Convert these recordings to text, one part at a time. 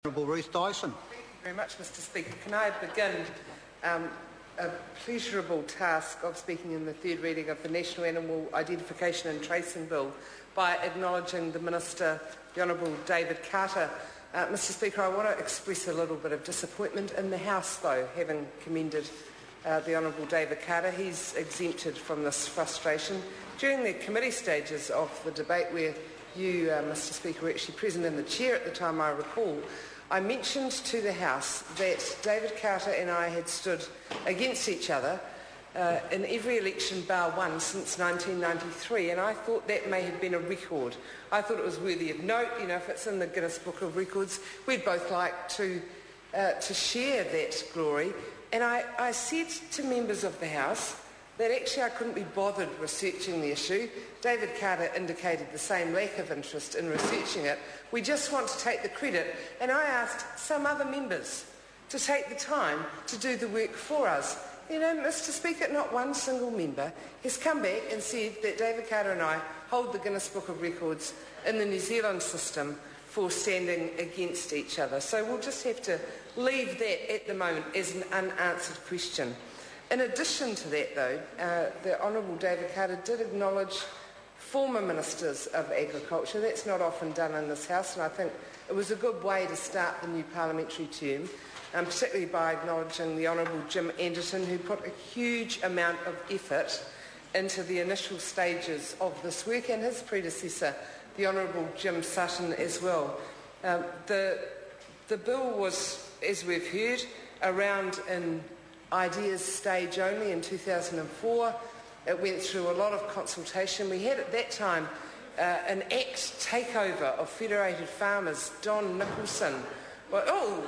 Honourable Ruth Dyson. Thank you very much, Mr Speaker. Can I begin a pleasurable task of speaking in the third reading of the National Animal Identification and Tracing Bill by acknowledging the Minister, the Honourable David Carter. Mr Speaker, I want to express a little bit of disappointment in the House, though, having commended the Honourable David Carter. He's exempted from this frustration. During the committee stages of the debate, where you, Mr Speaker, were actually present in the chair at the time, I recall, I mentioned to the House that David Carter and I had stood against each other in every election bar one since 1993, and I thought that may have been a record. I thought it was worthy of note. You know, if it's in the Guinness Book of Records, we'd both like to share that glory. And I said to members of the House that actually I couldn't be bothered researching the issue. David Carter indicated the same lack of interest in researching it. We just want to take the credit, and I asked some other members to take the time to do the work for us. You know, Mr Speaker, not one single member has come back and said that David Carter and I hold the Guinness Book of Records in the New Zealand system for standing against each other. So we'll just have to leave that at the moment as an unanswered question. In addition to that, though, the Honourable David Carter did acknowledge former Ministers of Agriculture. That's not often done in this House, and I think it was a good way to start the new parliamentary term, particularly by acknowledging the Honourable Jim Anderton, who put a huge amount of effort into the initial stages of this work, and his predecessor, the Honourable Jim Sutton, as well. The bill was, as we've heard, around in ideas stage only in 2004. It went through a lot of consultation. We had at that time an ACT takeover of Federated Farmers, Don Nicholson. Well, oh,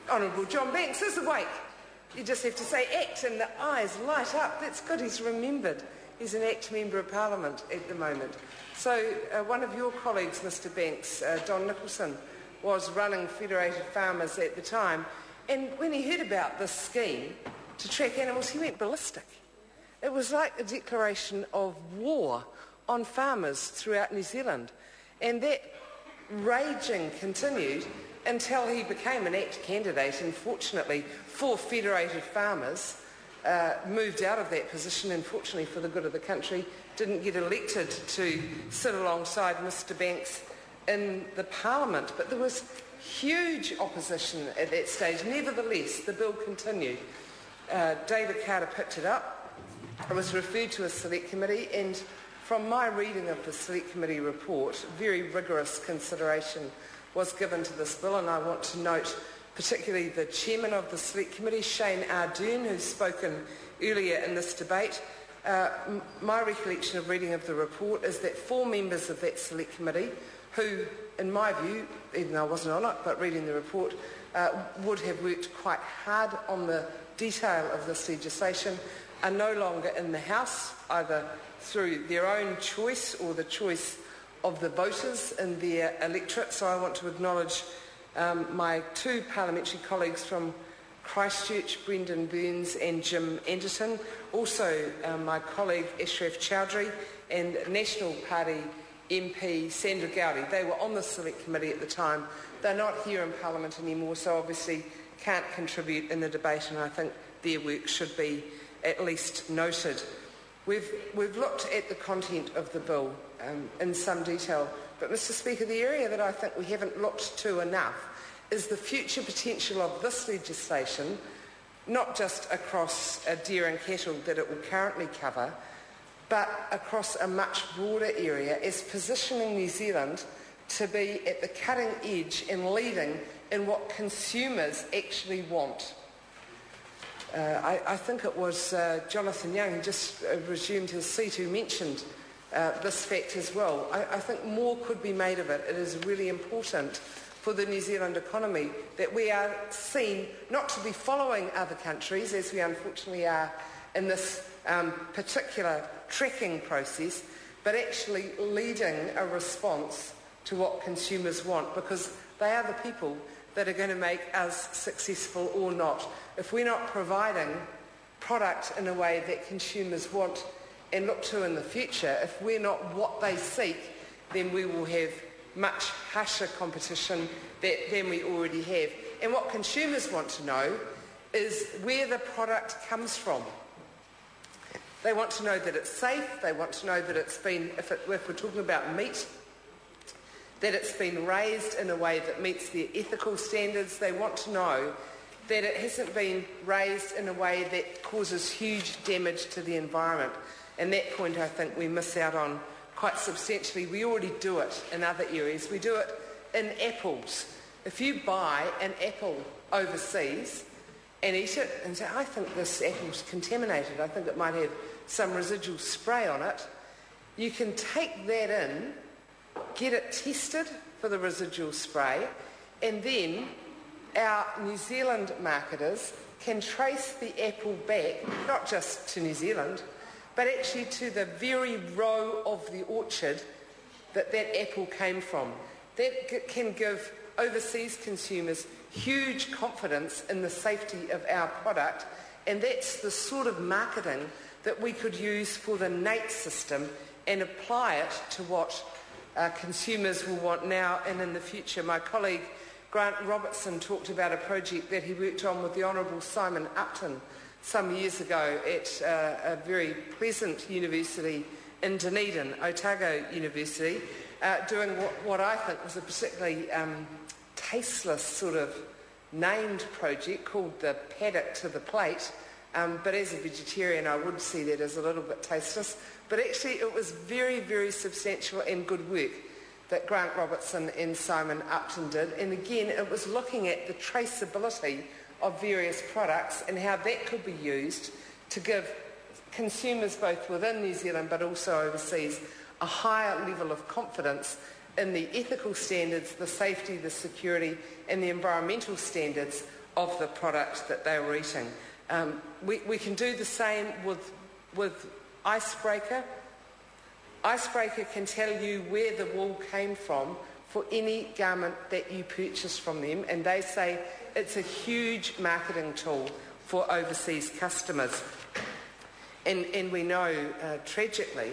Honourable John Banks is awake. You just have to say ACT and the eyes light up. That's good, he's remembered. He's an ACT Member of Parliament at the moment. So one of your colleagues, Mr Banks, Don Nicholson, was running Federated Farmers at the time. And when he heard about this scheme to track animals, he went ballistic. It was like a declaration of war on farmers throughout New Zealand. And that raging continued until he became an ACT candidate, and fortunately for Federated Farmers, moved out of that position, and fortunately for the good of the country, didn't get elected to sit alongside Mr Banks in the Parliament. But there was huge opposition at that stage. Nevertheless, the bill continued. David Carter picked it up. It was referred to a select committee, and from my reading of the select committee report, very rigorous consideration was given to this bill, and I want to note particularly the chairman of the select committee, Shane Ardern, who's spoken earlier in this debate. My recollection of reading of the report is that 4 members of that select committee, who, in my view, even though I wasn't on it, but reading the report, would have worked quite hard on the detail of this legislation, are no longer in the House, either through their own choice or the choice of the voters in their electorate. So I want to acknowledge my 2 parliamentary colleagues from Christchurch, Brendan Burns and Jim Anderton, also my colleague Ashraf Chowdhury and National Party MP Sandra Gowdy. They were on the select committee at the time. They're not here in Parliament anymore, so obviously can't contribute in the debate, and I think their work should be at least noted. We've looked at the content of the bill in some detail, but Mr Speaker, the area that I think we haven't looked to enough is the future potential of this legislation, not just across deer and cattle that it will currently cover, but across a much broader area, as positioning New Zealand to be at the cutting edge and leading in what consumers actually want. I think it was Jonathan Young, who just resumed his seat, who mentioned this fact as well. I think more could be made of it. It is really important for the New Zealand economy that we are seen not to be following other countries, as we unfortunately are in this particular tracking process, but actually leading a response to what consumers want, because they are the people that are going to make us successful or not. If we're not providing product in a way that consumers want and look to in the future, if we're not what they seek, then we will have much harsher competition than we already have. And what consumers want to know is where the product comes from. They want to know that it's safe. They want to know that it's been, if we're talking about meat, that it's been raised in a way that meets their ethical standards. They want to know that it hasn't been raised in a way that causes huge damage to the environment. And that point I think we miss out on quite substantially. We already do it in other areas. We do it in apples. If you buy an apple overseas and eat it and say, I think this apple's contaminated, I think it might have some residual spray on it, you can take that in, get it tested for the residual spray, and then our New Zealand marketers can trace the apple back, not just to New Zealand, but actually to the very row of the orchard that that apple came from. That can give overseas consumers huge confidence in the safety of our product, and that's the sort of marketing that we could use for the NATE system and apply it to what consumers will want now and in the future. My colleague Grant Robertson talked about a project that he worked on with the Honourable Simon Upton some years ago at a very pleasant university in Dunedin, Otago University, doing what I think was a particularly tasteless sort of named project called the Paddock to the Plate. But as a vegetarian, I would see that as a little bit tasteless. But actually, it was very, very substantial and good work that Grant Robertson and Simon Upton did. And again, it was looking at the traceability of various products and how that could be used to give consumers both within New Zealand but also overseas a higher level of confidence in the ethical standards, the safety, the security and the environmental standards of the product that they were eating. We can do the same with Icebreaker. Icebreaker can tell you where the wool came from for any garment that you purchase from them, and they say it's a huge marketing tool for overseas customers. And we know, tragically,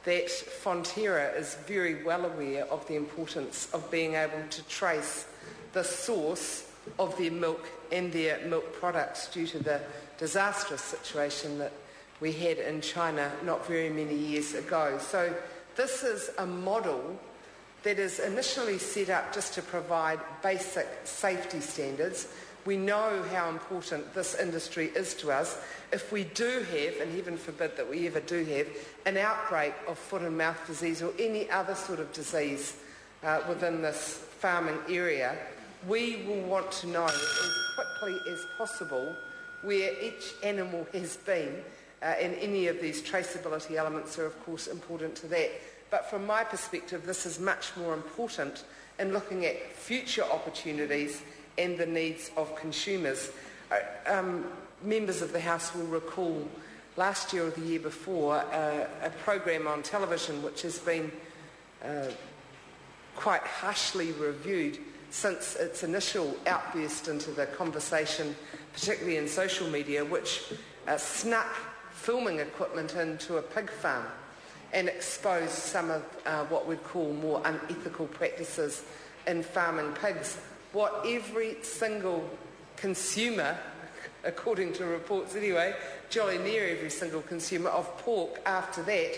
that Fonterra is very well aware of the importance of being able to trace the source of their milk and their milk products due to the disastrous situation that we had in China not very many years ago. So this is a model that is initially set up just to provide basic safety standards. We know how important this industry is to us. If we do have, and heaven forbid that we ever do have, an outbreak of foot and mouth disease or any other sort of disease within this farming area, we will want to know as quickly as possible where each animal has been, and any of these traceability elements are of course important to that. But from my perspective, this is much more important in looking at future opportunities and the needs of consumers. Members of the House will recall last year or the year before a program on television which has been quite harshly reviewed since its initial outburst into the conversation, particularly in social media, which snuck filming equipment into a pig farm and exposed some of what we'd call more unethical practices in farming pigs. What every single consumer, according to reports anyway, jolly near every single consumer of pork after that,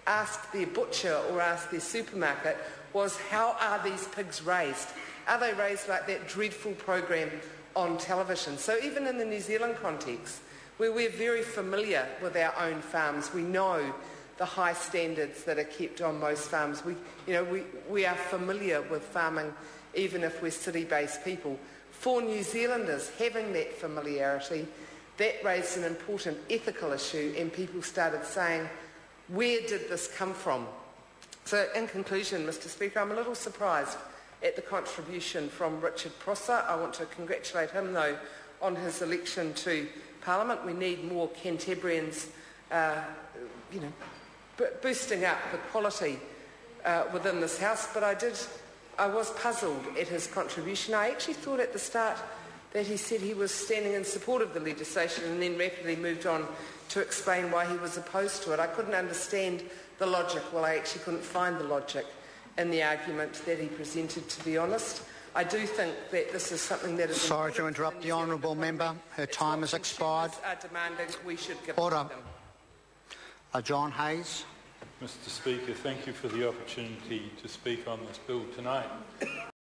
asked their butcher or asked their supermarket was, how are these pigs raised? Are they raised like that dreadful program on television? So even in the New Zealand context, where we're very familiar with our own farms, we know the high standards that are kept on most farms. We are familiar with farming even if we're city-based people. For New Zealanders, having that familiarity, that raised an important ethical issue, and people started saying, where did this come from? So in conclusion, Mr. Speaker, I'm a little surprised at the contribution from Richard Prosser. I want to congratulate him, though, on his election to Parliament. We need more Cantabrians, boosting up the quality within this House. But I was puzzled at his contribution. I actually thought at the start that he said he was standing in support of the legislation and then rapidly moved on to explain why he was opposed to it. I couldn't understand the logic. Well, I actually couldn't find the logic in the argument that he presented, to be honest. I do think that this is something that is... Sorry to interrupt the honourable member. Her time has expired. Are demanding we should give Order. it to them. John Hayes. Mr Speaker, thank you for the opportunity to speak on this bill tonight.